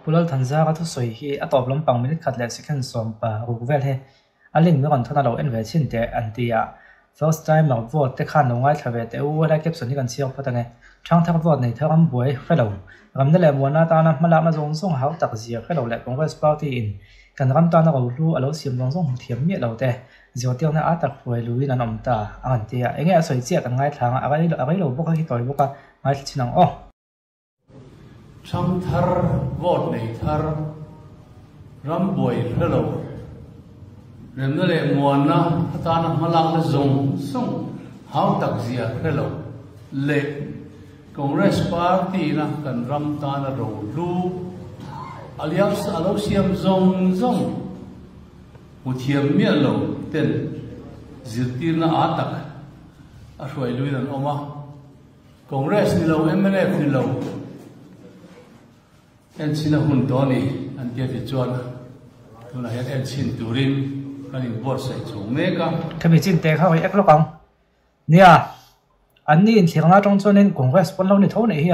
pulal thanza ka thu soi hi atop lampang minute khat le second som pa rukvel he alin mi kon thona lo en ve chin te antia first time of vote te khan nongai thave te u ra kep soni kan siang patane thang thak vote nei thakam buai hello ramna le mona ta na malak na zong song hau tak zia hello le congress party in kan ram ta na ro lu alo siam zong song thiam mi lo te zio tiang na atak huai lui na nom ta antia enge soi chia kan ngai thang agai lo boka hi toy boka ngai chinang o Cham thar vote nei thar ram boy hello remna le mona ta na malak na zong song hau tak zia hello le congress party na kan ram ta na ro lu alias alo siam zong zong uthiam mi lo ten zirtir na atak a roi lui dan oma congress ni lo mnf ni lo en sina hun doni an dia ti chuan tuna het en sin turin kan in bor sai chung meka kami chin te kha ek lokang nia anni in thirna tong chonin congress pon lo ni tho nei hi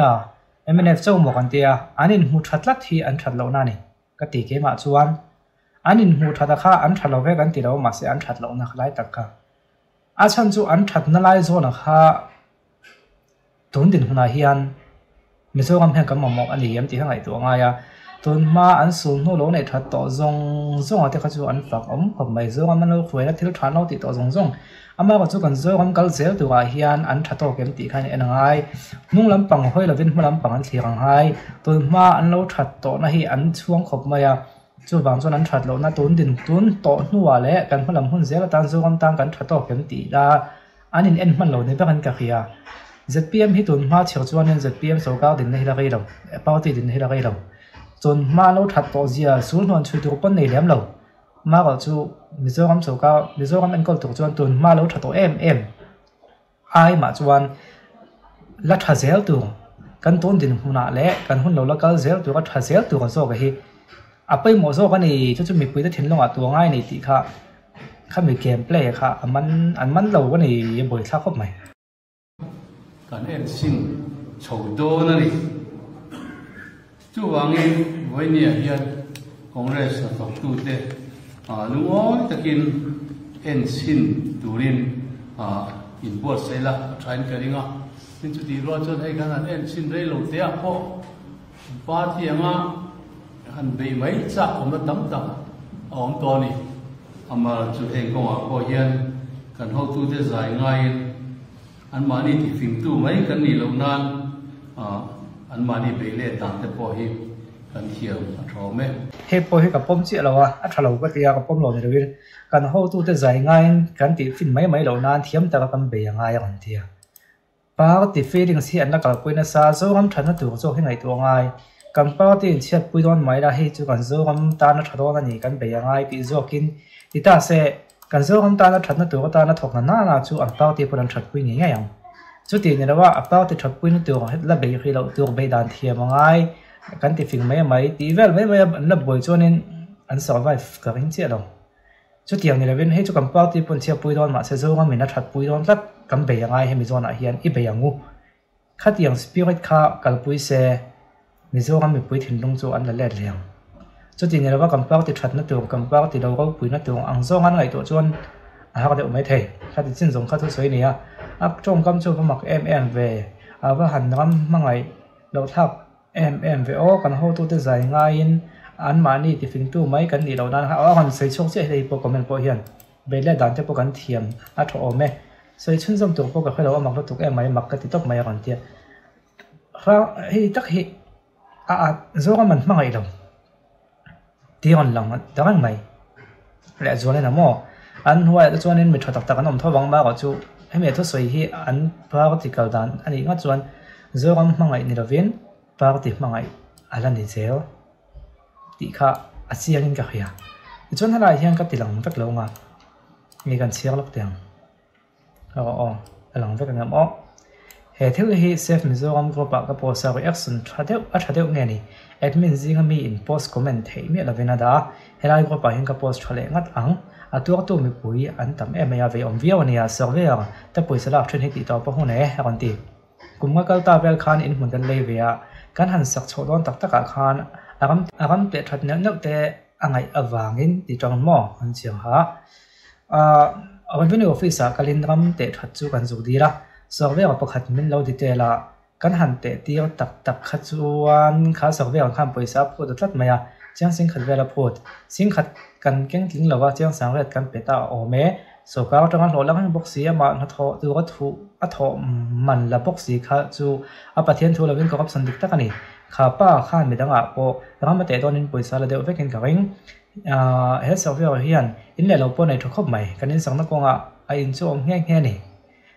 mnf chau mo kan tia anin mu thatlat hi an that lo na ni ka ti ke ma chuan anin mu thada kha an thalo ve kan ti lo ma se an that lo na khlai tak ka a chan chu an that na lai zo na kha tun din huna hian Mizoram hen kam mo ani yam ti hangai to nga ya tun ma an su no lo nei that to zong ate kha chu an fak om khom mai zo man lo khoi la thil than lo ti to zong ama ka chu kan zo kam kal zel tu wa hian an thato kem ti khan en ngai nung lam pang hoi la vin lam pang an thirang hai tun ma an lo that to na hi an chuang khop ma ya chu bang chon an that lo na tun din tun to nuwa le kan hmalam hun zel tan zo kam tang kan thato kem ti da anin en man lo ne ba kan ka khia ZPM hi tun ma cheu chuan en ZPM so ka din nei la gai lo party din nei la gai lo chon ma lo that to zia sul non chui tu pon nei lem lo ma ga chu Mizoram so ka Mizoram en kol tu chuan tun ma lo that to ai ma chuan la tha zel tu kan ton din huna le kan hun lo la kal zel tu ka tha zel tu ka zo ka hi apai mo zo ka ni chu mi pui ta thin lo a tu ngai nei ti kha mi game play kha an man lo ka ni boi thla khop mai kan en sin chou do na ni chu wangin voinia hian congress na tok tu te lungoi takin en sin turin in bor sela train karinga tin chu ti ro chon hai kan en sin rei lo te a ko party anga han be mai cha om tam tam om to ni ama chu heng ko a ko hian kan ho tu te zai ngai an mani ti fim tu mai kan ni lo nan an mani be le tam te po hi kan hiam a tho me he po hi ka pom chi lo a thalo ka tia ka pom lo ni rovil kan ho tu te zai ngai kan ti fin mai lo nan thiam ta kan be ngai kan tia pa ti feeling si an la kal poina sa zo ram thana tu zo hi ngai tu ngai kan pa ti chiat pui don mai la hi chu kan zo ram ta na thado na ni kan be ngai pi zo kin ita se kan zo ram ta na that na tu ta na thok na chu an pa ti puran that pui nge yang chu ti ni lawa a pa ti that pui ni tu la be khi lo tu be dan thiam ngai kan ti fing mai ti vel mai an la boi chonin an survive ka ring che lo chu tiang ni levin he chu kan pa ti pun chia pui don ma se zo ram min na that pui don lat kan be ngai he mi zona hian I be yangu khatiang spirit kha kal pui se Mizoram mi pui thin lung chu an la le liang chu ti ni lawa kan pa ti that na tu kan pa ti lo ro pui na tu ang zo ngan ngai to chuan a ha de mai thei khati chin zong kha thu soi ni a ak chong kam chu mak ve awa han ram mangai lo thap ve o kan ho tu te zai ngai in an mani ti fing tu mai kan ni lo nan ha a han sei chok che dei po comment po hian be le dan te po kan thiam a tho me sei chun zom tu po ka khelo mak lo tu mai mak ka ti top mai kan tia ha hi tak hi a zo ka man mangai lo ti on lang dang mai le zo le na mo an huai ta chuan in mi tha tak tak an om thawang ma ga chu hemi thu soi hi an practical dan ani nga chuan zo kam mangai ni lovin party mangai ala ni zel ti kha achiang in ka khia chuan hala hian ka tilang vek lo nga ngi kan chiang lok tiang alang vek ngam o he thil hi safe Mizoram group ka post reaction thadeu nge ni admin zinga mi in post comment thei mi lovina da helai group hin ka post thale ngat ang atur tu mi pui an tam ya ve om via ania survey ta pui sala thrin hi ti to pa hune ron ti kumga kal ta vel khan in mun dan le via kan han sak chodon tak taka khan agam pe that na te angai awangin ti tong mo an chiang ha revenue officer kalin ram te that chu kan zu dira survey a pakhat min lo ditela kan han te tir tak kha chuan kha survey an kham poisa phu da tlat maya chiang sing khat vela phut sing khat kan keng tling lawa chiang sang ret kan peta ome so ka tang lo lang boxi ama na tho tu ga thu a tho man la boxi kha chu a pathian thu lovin corruption dik takani kha pa khan mi danga po ram te donin poisa la deu vekin ka ring he survey hian in le lo po nei thokop mai kanin sang na konga a in chu ong nge ni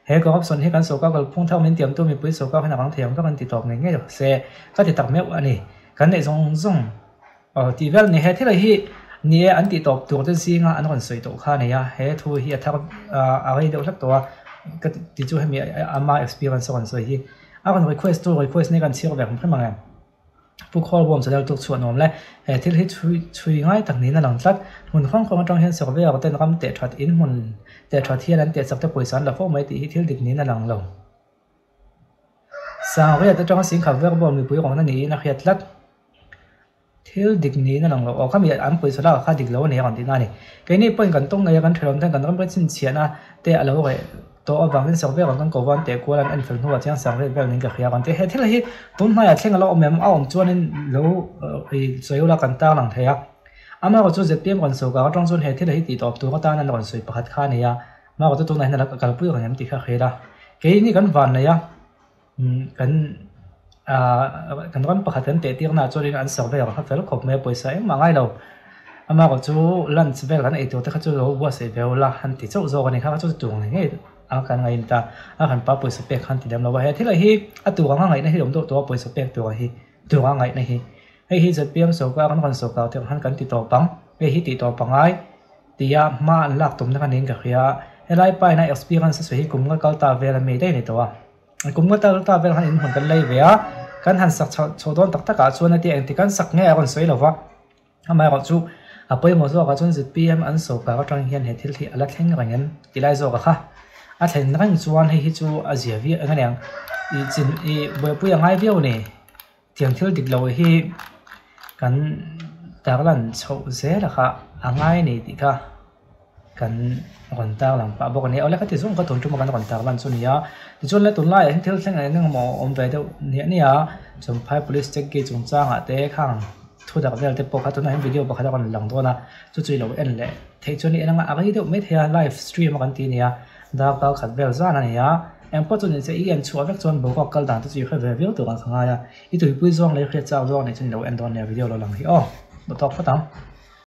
he corruption he kan so ka gal phung thau min tiam tu mi pui so ka hana bang thiam ka kan ti top nge se ka ti tak meu ani kan nei zong ti vel ni he thila hi ni an ti top tur te singa an kon soi to kha ne ya he thu hi athak a gai de lak to ka ti chu he mi ama experience on so hi a kon request ne kan chir vek phai mang pu khol bom sadal tuk chuan nom le he thil hi chui ngai tak ni na lang tlat mun khong khong atang hen survey a ten ram te that in mun te that hian an te sak te poisan la fo mai ti hi thil dik ni na lang lo sa re ta tang sing kha ver bom mi pui rong na ni na khiat lat thil dik ni na lang lo o khami an poisa la kha dik lo ne kan ti na ni ke ni point kan tong na ya kan throm tan kan ram pa chin chiana te alo re to awangin survey kan ko wan te kualan an fel nuwa chiang sang re vel ning ka khia kan te he thil hi tum ma ya thleng lo mem awm chuanin lo i soila kan ta lang theya ama ko chu zpm kan so ka tong chun he thil hi ti top tu ka ta nan kon soi pakhat kha ne ya ma ko tu na na ka kal pu kan yam ti kha khela ke ni kan van na ya kan ram pakhat kan te tir na chuanin an survey ka fel khop me poisa em mangai lo ama ko chu lunch vel kan ei to te kha chu lo wa se vela han ti chau zo kan kha chu tung nge akan ngai ta akan pa poisa pek khan ti dam lo he thila hi atu ga ngai na hi dom to poisa pek to hi tu ga ngai na hi hi zpm so ka kan so ka te han kan ti to pang hi ti to pangai tia ma an lak tum na kan ning ka khia helai pai na experience so hi kum ga kal ta vel me dei ni to wa kum ga ta vel han in hon kan lei ve a kan han sak chodon tak taka chuan ti ang ti kan sak nge kon soi lo wa amai ro chu apoi mo zo ka chun zpm an so ka tang hian he thil thi ala thleng rangen tilai zo ka kha a thlen rang chuan hi chu azia vi anganiang I chin I boy pu yang ai viau ni tiang thil dik lo hi kan tarlan chho ze la kha angai ni ti kha kan kon tar lang pa bok ni ola ka ti zung ka ton tu ma kan kon tar lan chu ni ya ti chon le tun lai hin thil thleng ai nang mo om ve de ni ya chom phai police check ge chung chang a te khang thu dak vel te po kha tu na video pa kha kon lang do na chu chui lo en le thei choni enanga a gai de me thea live stream kan ti ni ya da ka khat bel zana ni ya em po chun se em chu avek chon bo ko kal dan tu chi kha ve video to kan khanga ya I tu pui zong le khre chaw zong ni chun lo en don ne video lo lang hi o bo tok pa tam